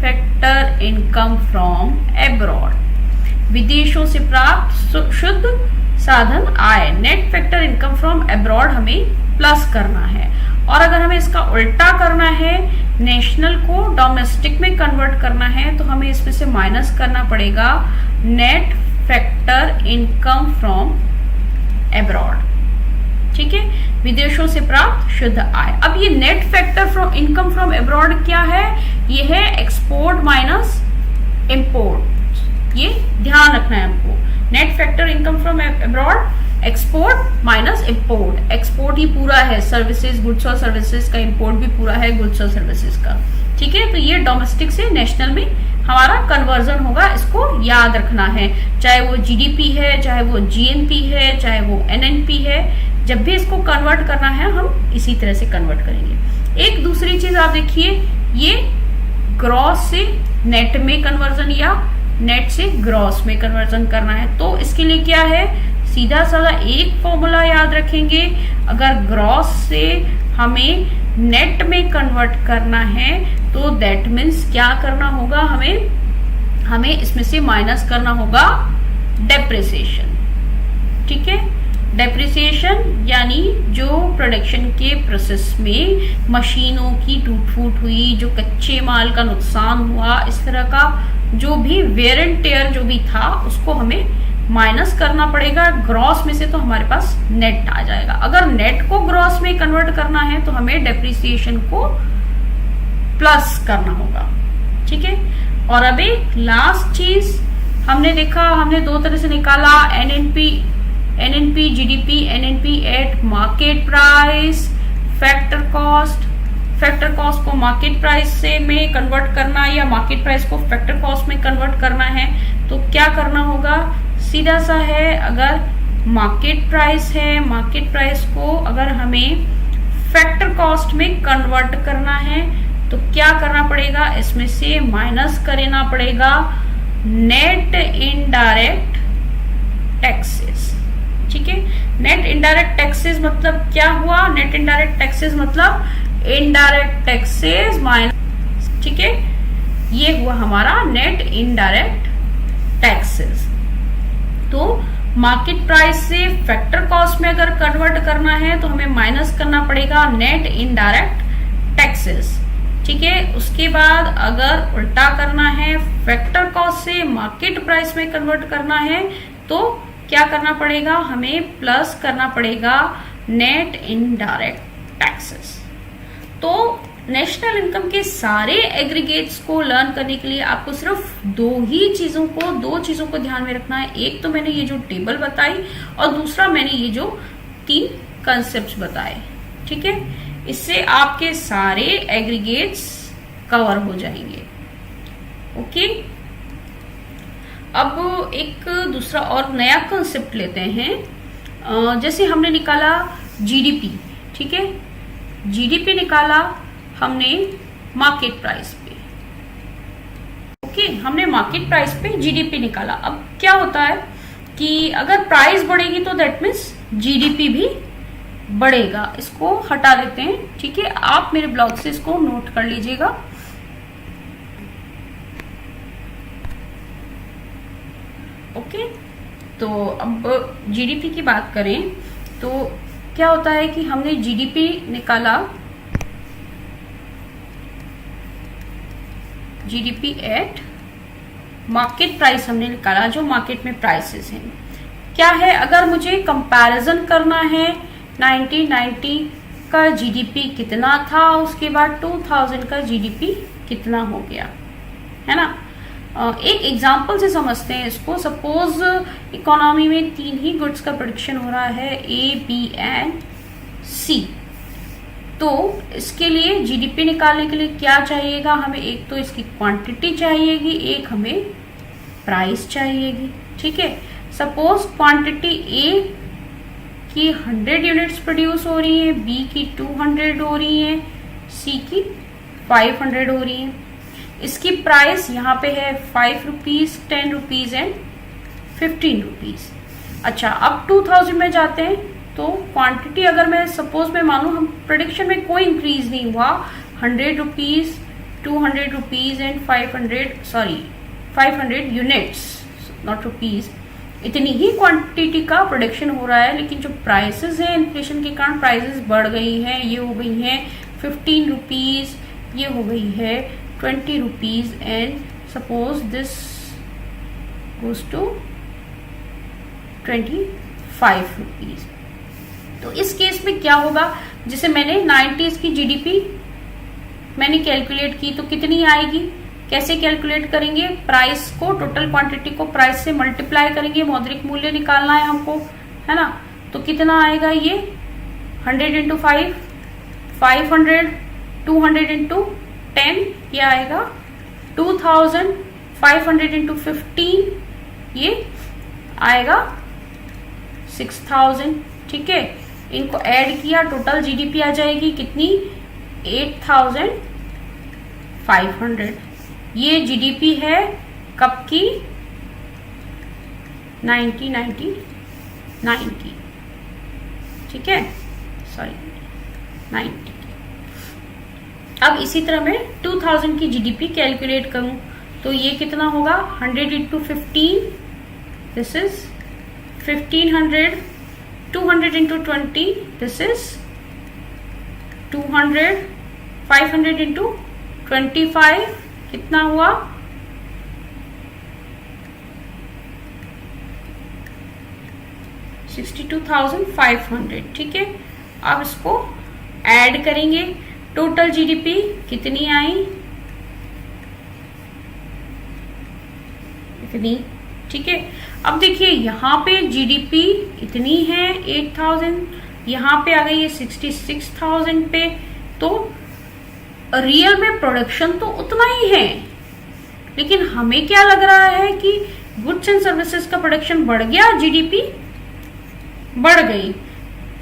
factor income from abroad, विदेशों से प्राप्त शुद्ध साधन आय, net factor income from abroad हमें प्लस करना है। और अगर हमें इसका उल्टा करना है, नेशनल को डोमेस्टिक में कन्वर्ट करना है, तो हमें इसमें से माइनस करना पड़ेगा net factor income from abroad. ठीक है, विदेशों से प्राप्त शुद्ध आय। अब ये net factor from income from abroad क्या है, ये है एक्सपोर्ट माइनस इंपोर्ट, ये ध्यान रखना है हमको। Net factor income from abroad, export minus import. Export ही पूरा है सर्विसेज, गुड्स और सर्विसेज का, इंपोर्ट भी पूरा है गुड्स और सर्विसेज का। ठीक है, तो ये डोमेस्टिक से नेशनल में हमारा कन्वर्जन होगा, इसको याद रखना है। चाहे वो जीडीपी है, चाहे वो जीएनपी है, चाहे वो एनएनपी है, जब भी इसको कन्वर्ट करना है हम इसी तरह से कन्वर्ट करेंगे। एक दूसरी चीज आप देखिए, ये ग्रॉस से नेट में कन्वर्जन या नेट से ग्रॉस में कन्वर्जन करना है, तो इसके लिए क्या है, सीधा साधा एक फॉर्मूला याद रखेंगे। अगर ग्रॉस से हमें नेट में कन्वर्ट करना है, तो दैट मीन्स क्या करना होगा, हमें इसमें से माइनस करना होगा डेप्रिसिएशन। ठीक है, डेप्रिसिएशन यानी जो प्रोडक्शन के प्रोसेस में मशीनों की टूट फूट हुई, जो कच्चे माल का नुकसान हुआ, इस तरह का जो भी वेयर एंड टेयर जो भी था, उसको हमें माइनस करना पड़ेगा। ग्रॉस में से तो हमारे पास नेट आ जाएगा। अगर नेट को ग्रॉस में कन्वर्ट करना है, तो हमें डेप्रिसिएशन को प्लस करना होगा। ठीक है, और अब एक लास्ट चीज हमने देखा, हमने दो तरह से निकाला, NNP GDP, NNP eight market price, factor cost को मार्केट प्राइस से में कन्वर्ट करना, या मार्केट प्राइस को फैक्टर कॉस्ट में कन्वर्ट करना है, तो क्या करना होगा, सीधा सा है, अगर मार्केट प्राइस है, मार्केट प्राइस को अगर हमें फैक्टर कॉस्ट में कन्वर्ट करना है, तो क्या करना पड़ेगा, इसमें से माइनस करना पड़ेगा नेट इनडायरेक्ट टैक्सेस। ठीक है, नेट इनडायरेक्ट टैक्सेस मतलब क्या हुआ, नेट इनडायरेक्ट टैक्सेस मतलब इनडायरेक्ट टैक्सेस माइनस, ठीक है, ये हुआ हमारा नेट इनडायरेक्ट टैक्सेस। तो मार्केट प्राइस से फैक्टर कॉस्ट में अगर कन्वर्ट करना है, तो हमें माइनस करना पड़ेगा नेट इनडायरेक्ट टैक्सेस। ठीक है, उसके बाद अगर उल्टा करना है, फैक्टर कॉस्ट से मार्केट प्राइस में कन्वर्ट करना है, तो क्या करना पड़ेगा, हमें प्लस करना पड़ेगा नेट इनडायरेक्ट टैक्सेस। तो नेशनल इनकम के सारे एग्रीगेट्स को लर्न करने के लिए आपको सिर्फ दो चीजों को ध्यान में रखना है। एक तो मैंने ये जो टेबल बताई और दूसरा मैंने ये जो 3 कंसेप्ट बताए, ठीक है। इससे आपके सारे एग्रीगेट्स कवर हो जाएंगे। ओके, अब एक दूसरा और नया कंसेप्ट लेते हैं। जैसे हमने निकाला जीडीपी, ठीक है, जीडीपी निकाला हमने मार्केट प्राइस पे। ओके, हमने मार्केट प्राइस पे जीडीपी निकाला। अब क्या होता है कि अगर प्राइस बढ़ेगी तो दैट मीन्स जीडीपी भी बढ़ेगा। इसको हटा देते हैं, ठीक है। आप मेरे ब्लॉग से इसको नोट कर लीजिएगा। ओके, तो अब जीडीपी की बात करें तो क्या होता है कि हमने जीडीपी निकाला, जीडीपी एट मार्केट प्राइस हमने निकाला, जो मार्केट में प्राइसेस हैं। क्या है, अगर मुझे कंपैरिजन करना है 1990 का जीडीपी कितना था, उसके बाद 2000 का जीडीपी कितना हो गया, है ना। एक एग्जांपल से समझते हैं इसको। सपोज इकोनॉमी में 3 ही गुड्स का प्रोडक्शन हो रहा है, ए, बी एंड सी। तो इसके लिए जीडीपी निकालने के लिए क्या चाहिएगा हमें? एक तो इसकी क्वांटिटी चाहिएगी, एक हमें प्राइस चाहिएगी, ठीक है। सपोज क्वांटिटी ए की 100 यूनिट्स प्रोड्यूस हो रही है, बी की 200 हो रही है, सी की 500 हो रही है। इसकी प्राइस यहाँ पे है 5 रुपीज, 10 रुपीज एंड 15 रुपीज। अच्छा, अब 2000 में जाते हैं तो क्वांटिटी अगर मैं सपोज मैं मानूं हम प्रोडक्शन में कोई इंक्रीज नहीं हुआ, 100 rupees, 200 rupees and 500 units, not rupees, इतनी ही क्वांटिटी का प्रोडक्शन हो रहा है। लेकिन जो प्राइसेस है इन्फ्लेशन के कारण प्राइसेस बढ़ गई हैं, ये हो गई हैं 15 रुपीज, ये हो गई है 20 rupees and suppose this goes to 25 rupees. तो इस केस में क्या होगा, जैसे मैंने 90s की जीडीपी मैंने कैलकुलेट की तो कितनी आएगी, कैसे कैलकुलेट करेंगे? प्राइस को, टोटल क्वांटिटी को प्राइस से मल्टीप्लाई करेंगे, मौद्रिक मूल्य निकालना है हमको, है ना। तो कितना आएगा ये 100 इंटू 5, 500, 200 इंटू 10, ये आएगा 2000, 500 इंटू 15, ये आएगा 6000, ठीक है। इनको ऐड किया, टोटल जीडीपी आ जाएगी कितनी, 8500। ये जीडीपी है कब की, 1999 की, ठीक है, सॉरी 90। अब इसी तरह मैं 2000 की जीडीपी कैलकुलेट करूं तो ये कितना होगा, 100 into 15, this is 1500, 200 into 20, this is 200, 500 into 25, कितना हुआ, 62,500, ठीक है। अब इसको ऐड करेंगे, टोटल जीडीपी कितनी आई, इतनी, ठीक है। अब देखिए यहाँ पे जीडीपी इतनी है 8000, यहाँ पे आ गई है 66,000 पे। तो रियल में प्रोडक्शन तो उतना ही है, लेकिन हमें क्या लग रहा है कि गुड्स एंड सर्विसेज का प्रोडक्शन बढ़ गया, जीडीपी बढ़ गई,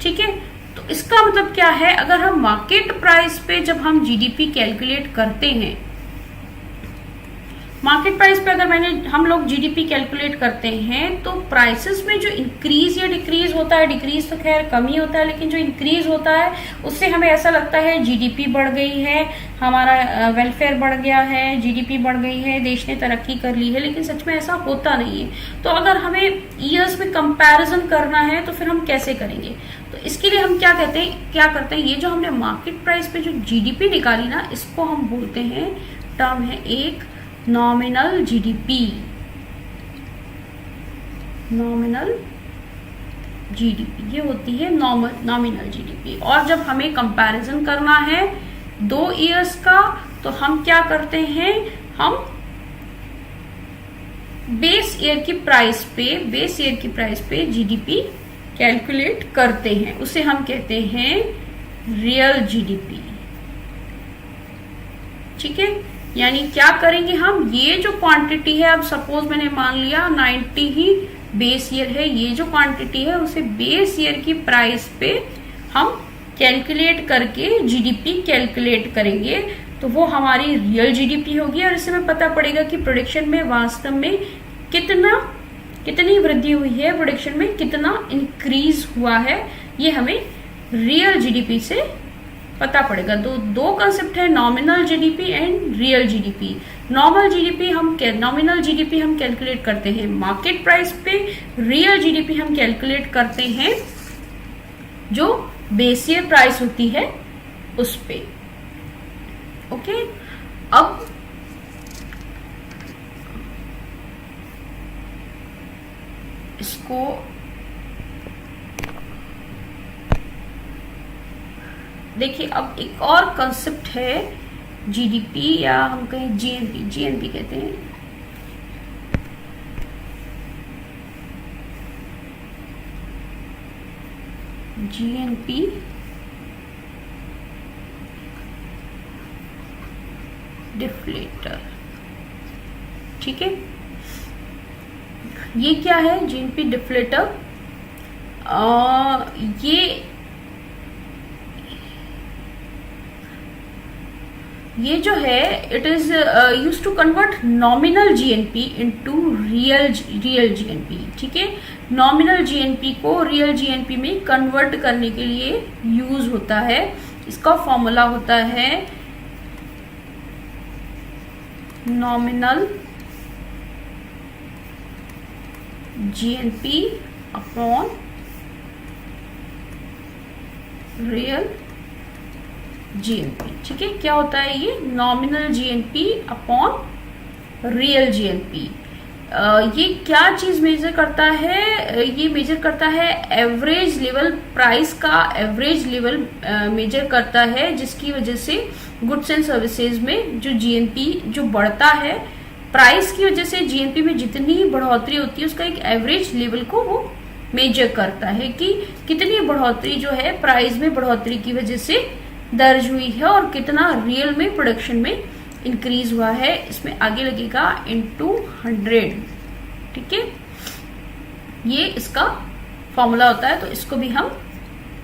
ठीक है। तो इसका मतलब क्या है, अगर हम मार्केट प्राइस पे जब हम जीडीपी कैलकुलेट करते हैं, मार्केट प्राइस पे अगर हम लोग जीडीपी कैलकुलेट करते हैं तो प्राइसेस में जो इंक्रीज या डिक्रीज होता है, डिक्रीज तो खैर कम ही होता है, लेकिन जो इंक्रीज होता है उससे हमें ऐसा लगता है जीडीपी बढ़ गई है, हमारा वेलफेयर बढ़ गया है, जीडीपी बढ़ गई है, देश ने तरक्की कर ली है, लेकिन सच में ऐसा होता नहीं है। तो अगर हमें ईयर्स में कंपैरिजन करना है तो फिर हम कैसे करेंगे? तो इसके लिए हम क्या करते हैं, ये जो हमने मार्केट प्राइस पे जो जीडीपी निकाली ना, इसको हम बोलते हैं, टर्म है एक नॉमिनल जीडीपी, नॉमिनल जीडीपी, ये होती है नॉमिनल जीडीपी। और जब हमें कंपैरिजन करना है 2 ईयर्स का, तो हम क्या करते हैं, हम बेस ईयर की प्राइस पे जीडीपी कैलकुलेट करते हैं, उसे हम कहते हैं रियल जीडीपी। ठीक है, यानी क्या करेंगे हम, ये जो क्वांटिटी है, अब सपोज मैंने मान लिया 90 ही बेस ईयर है, ये जो क्वांटिटी है उसे बेस ईयर की प्राइस पे हम कैलकुलेट करके जीडीपी कैलकुलेट करेंगे, तो वो हमारी रियल जीडीपी होगी। और इससे हमें पता पड़ेगा कि प्रोडक्शन में वास्तव में कितनी वृद्धि हुई है, प्रोडक्शन में कितना इंक्रीज हुआ है, ये हमें रियल जीडीपी से पता पड़ेगा। तो दो कंसेप्ट है, nominal GDP and real GDP. Nominal GDP हम कैलकुलेट करते हैं मार्केट प्राइस पे, रियल जीडीपी हम कैलकुलेट करते हैं जो बेस ईयर प्राइस होती है उस पे। ओके, अब इसको देखिए, अब एक और कंसेप्ट है जीडीपी, या हम कहें जीएनपी कहते हैं। GNP deflator. ठीक है, ये क्या है जीएनपी डिफ्लेटर? ये जो है it is use to convert nominal GNP into real GNP. ठीक है, नॉमिनल जीएनपी को रियल जीएनपी में कन्वर्ट करने के लिए यूज होता है। इसका फॉर्मूला होता है nominal GNP upon real GNP. ठीक है, क्या होता है ये nominal GNP upon real GNP? ये क्या चीज मेजर करता है? ये मेजर करता है एवरेज लेवल प्राइस का, एवरेज लेवल मेजर करता है, जिसकी वजह से गुड्स एंड सर्विसेज में जो जीएनपी जो बढ़ता है, प्राइस की वजह से जीएनपी में जितनी बढ़ोतरी होती है उसका एक एवरेज लेवल को वो मेजर करता है कि कितनी बढ़ोतरी जो है प्राइस में बढ़ोतरी की वजह से दर्ज हुई है और कितना रियल में प्रोडक्शन में इंक्रीज हुआ है। इसमें आगे लगेगा इनटू 100। ठीक है, ये इसका फॉर्मूला होता है, तो इसको भी हम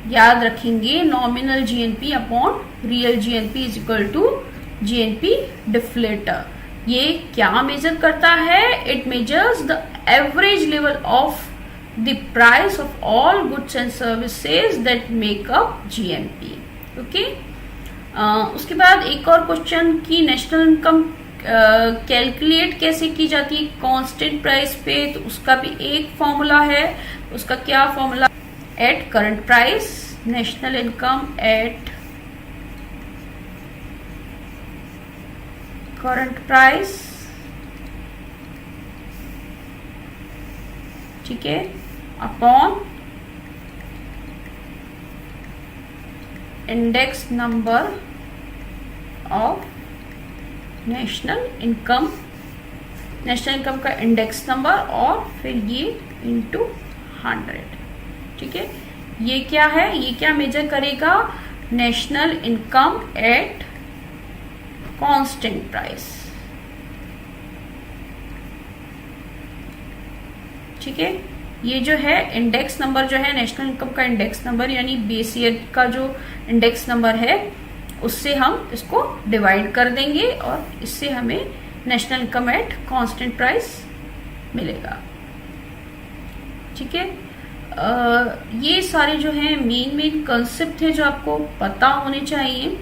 याद रखेंगे। Nominal GNP upon real GNP is equal to GNP deflator. ये क्या मेजर करता है? It measures the average level of the price of all goods and services that make up GNP. Okay, उसके बाद एक और क्वेश्चन की नेशनल इनकम कैलकुलेट कैसे की जाती है कांस्टेंट प्राइस पे, तो उसका भी एक फॉर्मूला है। उसका क्या formula? At current price national income at current price. ठीक है, upon index number of national income का इंडेक्स नंबर और फिर ये इंटू 100। ठीक है, ये क्या है? ये क्या मेजर करेगा? National income at constant price. ठीक है, ये जो है इंडेक्स नंबर जो है नेशनल इनकम का इंडेक्स नंबर यानी बेस ईयर का जो इंडेक्स नंबर है उससे हम इसको डिवाइड कर देंगे और इससे हमें national income at constant price मिलेगा। ठीक है, ये सारे जो है मेन कंसेप्ट है जो आपको पता होने चाहिए।